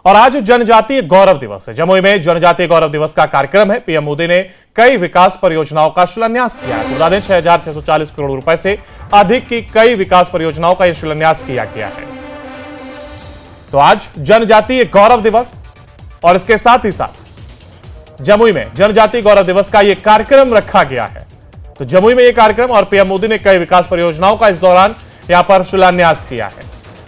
और आज जनजातीय गौरव दिवस है। जमुई में जनजातीय गौरव दिवस का कार्यक्रम है। पीएम मोदी ने कई विकास परियोजनाओं का शिलान्यास किया है। बता दें 6,640 करोड़ रुपए से अधिक की कई विकास परियोजनाओं का यह शिलान्यास किया गया है। तो आज जनजातीय गौरव दिवस और इसके साथ ही साथ जमुई में जनजातीय गौरव दिवस का यह कार्यक्रम रखा गया है। तो जमुई में यह कार्यक्रम और पीएम मोदी ने कई विकास परियोजनाओं का इस दौरान यहां पर शिलान्यास किया है।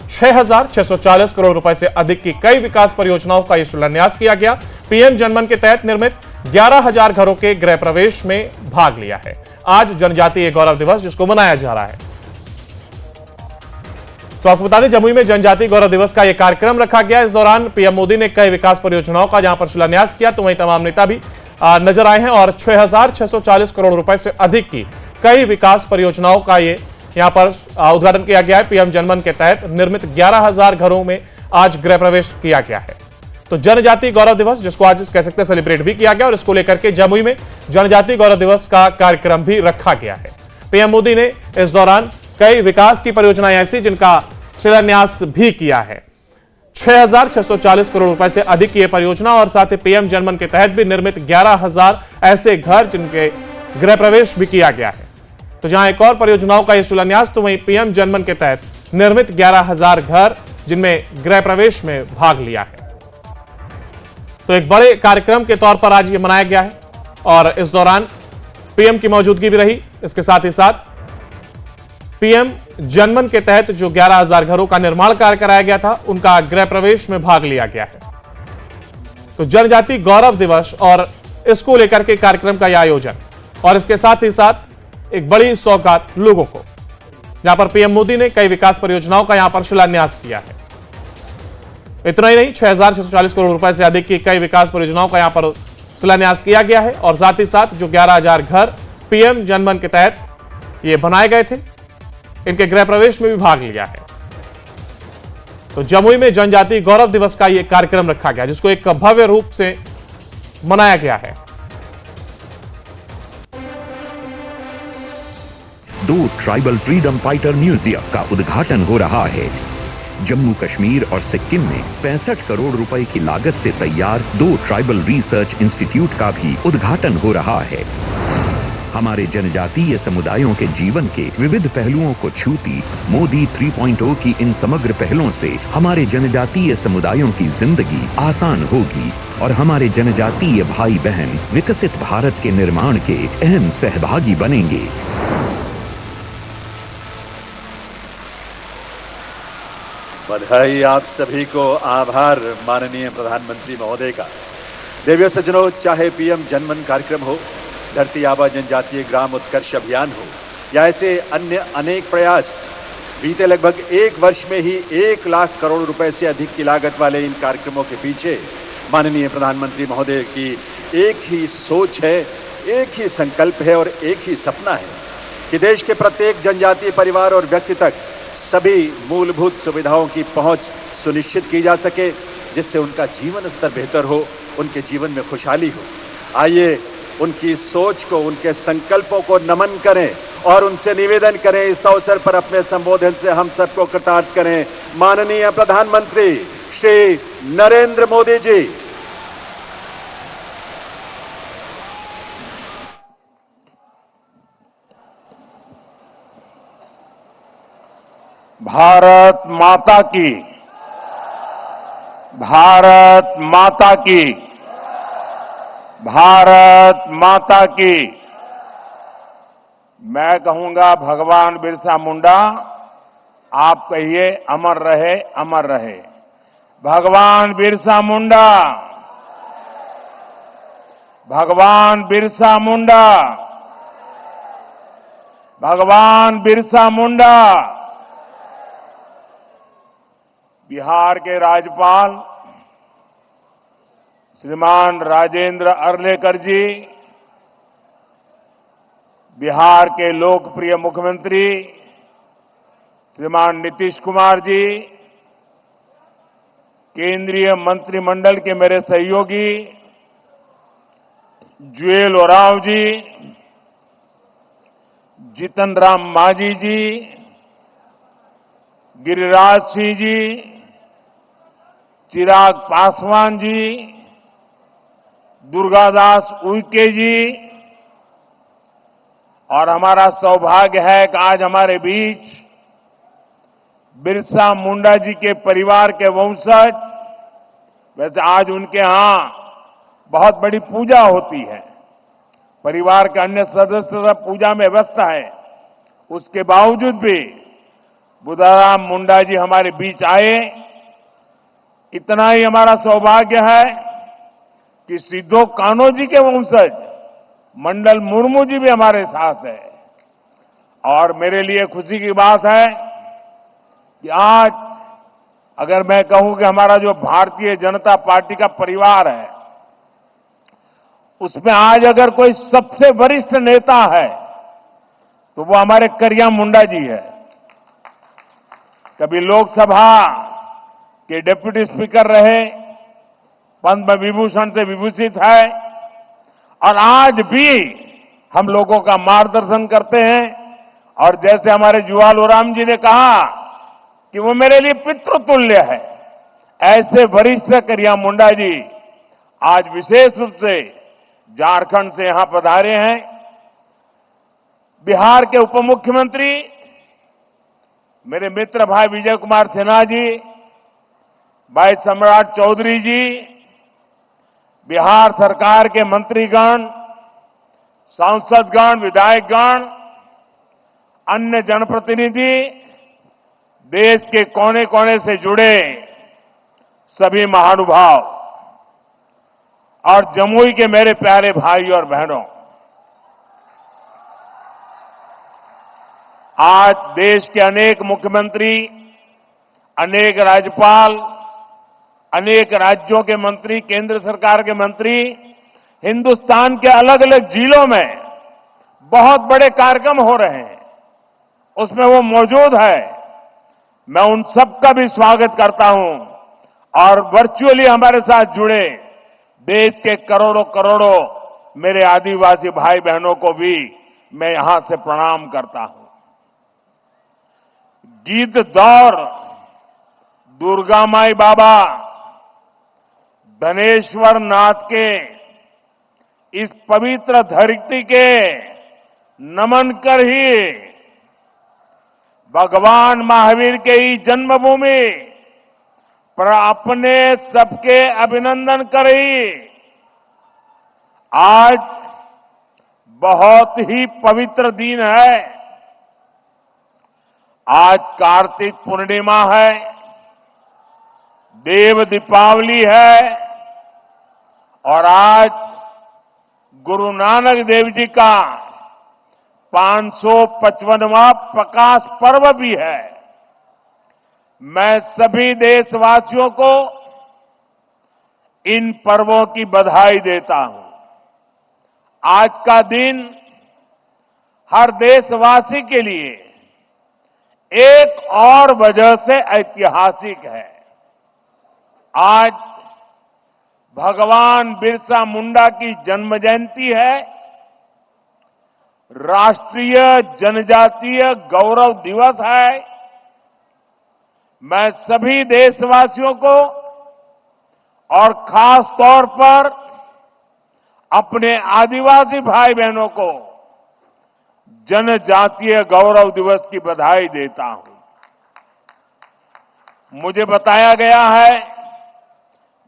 6,640 करोड़ रुपए से अधिक की कई विकास परियोजनाओं का यह शिलान्यास किया गया। पीएम जनमन के तहत निर्मित 11,000 घरों के गृह प्रवेश में भाग लिया है। आज जनजातीय गौरव दिवस जिसको मनाया जा रहा है। तो आपको बता दें जमुई में जनजातीय गौरव दिवस का यह कार्यक्रम रखा गया। इस दौरान पीएम मोदी ने कई विकास परियोजनाओं का जहां पर शिलान्यास किया, तो वहीं तमाम नेता भी नजर आए हैं और 6,640 करोड़ रुपए से अधिक की कई विकास परियोजनाओं का ये यहां पर उद्घाटन किया गया है। पीएम जनमन के तहत निर्मित 11,000 घरों में आज गृह प्रवेश किया गया है। तो जनजातीय गौरव दिवस जिसको आज कह सकते हैं सेलिब्रेट भी किया गया और इसको लेकर के जमुई में जनजातीय गौरव दिवस का कार्यक्रम भी रखा गया है। पीएम मोदी ने इस दौरान कई विकास की परियोजनाएं ऐसी जिनका शिलान्यास भी किया है। 6,640 करोड़ रुपए से अधिक की यह परियोजना और साथ ही पीएम जनमन के तहत भी निर्मित 11,000 ऐसे घर जिनके गृह प्रवेश भी किया गया है। तो जहां एक और परियोजनाओं का यह शिलान्यास, तो वहीं पीएम जनमन के तहत निर्मित 11,000 घर जिनमें गृह प्रवेश में भाग लिया है। तो एक बड़े कार्यक्रम के तौर पर आज यह मनाया गया है और इस दौरान पीएम की मौजूदगी भी रही। इसके साथ ही साथ पीएम जनमन के तहत जो 11,000 घरों का निर्माण कार्य कराया गया था, उनका गृह प्रवेश में भाग लिया गया है। तो जनजातीय गौरव दिवस और इसको लेकर के कार्यक्रम का यह आयोजन और इसके साथ ही साथ एक बड़ी सौगात लोगों को, जहां पर पीएम मोदी ने कई विकास परियोजनाओं का यहां पर शिलान्यास किया है। इतना ही नहीं, 6,640 करोड़ रुपए से अधिक की कई विकास परियोजनाओं का यहां पर शिलान्यास किया गया है और साथ ही साथ जो 11,000 घर पीएम जनमन के तहत ये बनाए गए थे, इनके गृह प्रवेश में भी भाग लिया है। तो जमुई में जनजातीय गौरव दिवस का यह कार्यक्रम रखा गया जिसको एक भव्य रूप से मनाया गया है। दो ट्राइबल फ्रीडम फाइटर म्यूजियम का उद्घाटन हो रहा है। जम्मू कश्मीर और सिक्किम में 65 करोड़ रुपए की लागत से तैयार 2 ट्राइबल रिसर्च इंस्टीट्यूट का भी उद्घाटन हो रहा है। हमारे जनजातीय समुदायों के जीवन के विविध पहलुओं को छूती मोदी 3.0 की इन समग्र पहलों से हमारे जनजातीय समुदायों की जिंदगी आसान होगी और हमारे जनजातीय भाई बहन विकसित भारत के निर्माण के अहम सहभागी बनेंगे। बधाई आप सभी को, आभार माननीय प्रधानमंत्री महोदय का। देवियों सज्जनों, चाहे पीएम जनमन कार्यक्रम हो, धरती आबा जनजातीय ग्राम उत्कर्ष अभियान हो या ऐसे अन्य अनेक प्रयास, बीते लगभग 1 वर्ष में ही 1 लाख करोड़ रुपए से अधिक की लागत वाले इन कार्यक्रमों के पीछे माननीय प्रधानमंत्री महोदय की एक ही सोच है, एक ही संकल्प है और एक ही सपना है कि देश के प्रत्येक जनजातीय परिवार और व्यक्ति तक सभी मूलभूत सुविधाओं की पहुंच सुनिश्चित की जा सके, जिससे उनका जीवन स्तर बेहतर हो, उनके जीवन में खुशहाली हो। आइए उनकी सोच को, उनके संकल्पों को नमन करें और उनसे निवेदन करें, इस अवसर पर अपने संबोधन से हम सबको कृतार्थ करें। माननीय प्रधानमंत्री श्री नरेंद्र मोदी जी। भारत माता की, भारत माता की, भारत माता की। मैं कहूंगा भगवान बिरसा मुंडा, आप कहिए अमर रहे, अमर रहे। भगवान बिरसा मुंडा, भगवान बिरसा मुंडा, भगवान बिरसा मुंडा। बिहार के राज्यपाल श्रीमान राजेंद्र अर्लेकर जी, बिहार के लोकप्रिय मुख्यमंत्री श्रीमान नीतीश कुमार जी, केंद्रीय मंत्रिमंडल के मेरे सहयोगी जुएल ओरांव जी, जीतन राम मांझी जी, गिरिराज सिंह जी, चिराग पासवान जी, दुर्गादास उइके जी, और हमारा सौभाग्य है कि आज हमारे बीच बिरसा मुंडा जी के परिवार के वंशज, वैसे आज उनके यहां बहुत बड़ी पूजा होती है, परिवार के अन्य सदस्य सब पूजा में व्यस्त है, उसके बावजूद भी बुधाराम मुंडा जी हमारे बीच आए। इतना ही हमारा सौभाग्य है कि सिद्धो कान्हो जी के वंशज मंडल मुर्मू जी भी हमारे साथ है। और मेरे लिए खुशी की बात है कि आज अगर मैं कहूं कि हमारा जो भारतीय जनता पार्टी का परिवार है, उसमें आज अगर कोई सबसे वरिष्ठ नेता है तो वो हमारे करिया मुंडा जी है। कभी लोकसभा के डिप्टी स्पीकर रहे, पद्म विभूषण से विभूषित है, और आज भी हम लोगों का मार्गदर्शन करते हैं। और जैसे हमारे जुवालूराम जी ने कहा कि वो मेरे लिए पितृतुल्य है, ऐसे वरिष्ठ करिया मुंडा जी आज विशेष रूप से झारखंड से यहां पधारे हैं। बिहार के उप मुख्यमंत्री मेरे मित्र भाई विजय कुमार सिन्हा जी, भाई सम्राट चौधरी जी, बिहार सरकार के मंत्रीगण, सांसदगण, विधायकगण, अन्य जनप्रतिनिधि, देश के कोने कोने से जुड़े सभी महानुभाव और जमुई के मेरे प्यारे भाई और बहनों, आज देश के अनेक मुख्यमंत्री, अनेक राज्यपाल, अनेक राज्यों के मंत्री, केंद्र सरकार के मंत्री हिंदुस्तान के अलग अलग जिलों में बहुत बड़े कार्यक्रम हो रहे हैं, उसमें वो मौजूद है। मैं उन सबका भी स्वागत करता हूं और वर्चुअली हमारे साथ जुड़े देश के करोड़ों करोड़ों मेरे आदिवासी भाई बहनों को भी मैं यहां से प्रणाम करता हूं। गीत दौर दुर्गा माई बाबा धनेश्वर नाथ के इस पवित्र धरती के नमन कर ही भगवान महावीर के ही जन्मभूमि पर अपने सबके अभिनंदन करी। आज बहुत ही पवित्र दिन है। आज कार्तिक पूर्णिमा है, देव दीपावली है, और आज गुरु नानक देव जी का 555वां प्रकाश पर्व भी है। मैं सभी देशवासियों को इन पर्वों की बधाई देता हूं। आज का दिन हर देशवासी के लिए एक और वजह से ऐतिहासिक है। आज भगवान बिरसा मुंडा की जन्म जयंती है, राष्ट्रीय जनजातीय गौरव दिवस है। मैं सभी देशवासियों को और खास तौर पर अपने आदिवासी भाई बहनों को जनजातीय गौरव दिवस की बधाई देता हूं। मुझे बताया गया है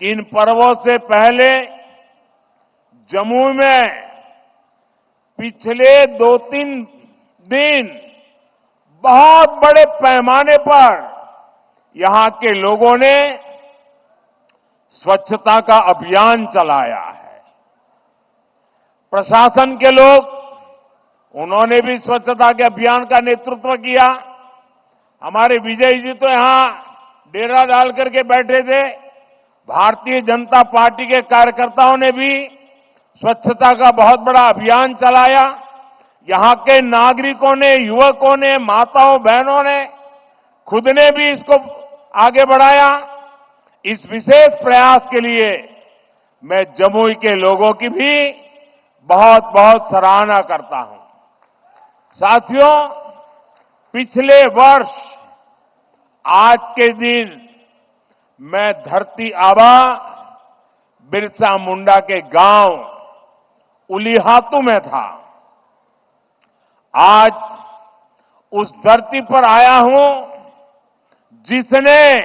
कि इन पर्वों से पहले जम्मू में पिछले 2-3 दिन बहुत बड़े पैमाने पर यहां के लोगों ने स्वच्छता का अभियान चलाया है। प्रशासन के लोग, उन्होंने भी स्वच्छता के अभियान का नेतृत्व किया। हमारे विजय जी तो यहां डेरा डाल करके बैठे थे। भारतीय जनता पार्टी के कार्यकर्ताओं ने भी स्वच्छता का बहुत बड़ा अभियान चलाया। यहां के नागरिकों ने, युवकों ने, माताओं बहनों ने, खुद ने भी इसको आगे बढ़ाया। इस विशेष प्रयास के लिए मैं जमुई के लोगों की भी बहुत बहुत सराहना करता हूं। साथियों, पिछले वर्ष आज के दिन मैं धरती आबा बिरसा मुंडा के गांव उलीहातू में था। आज उस धरती पर आया हूं जिसने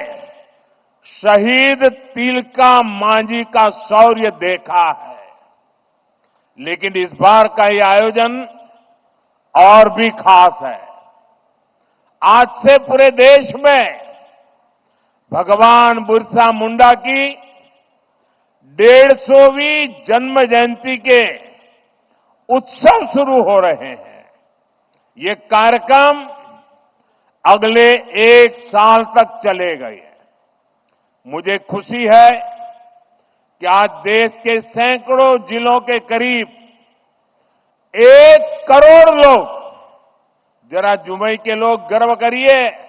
शहीद तिलका मांझी का शौर्य देखा है। लेकिन इस बार का ये आयोजन और भी खास है। आज से पूरे देश में भगवान बिरसा मुंडा की 150वीं जन्म जयंती के उत्सव शुरू हो रहे हैं। ये कार्यक्रम अगले 1 साल तक चलेगा। मुझे खुशी है कि आज देश के सैकड़ों जिलों के करीब 1 करोड़ लोग, जरा जमुई के लोग गर्व करिए,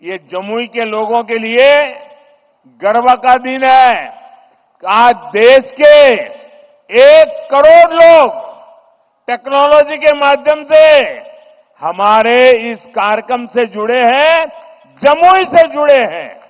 ये जमुई के लोगों के लिए गर्व का दिन है। आज देश के 1 करोड़ लोग टेक्नोलॉजी के माध्यम से हमारे इस कार्यक्रम से जुड़े हैं, जमुई से जुड़े हैं।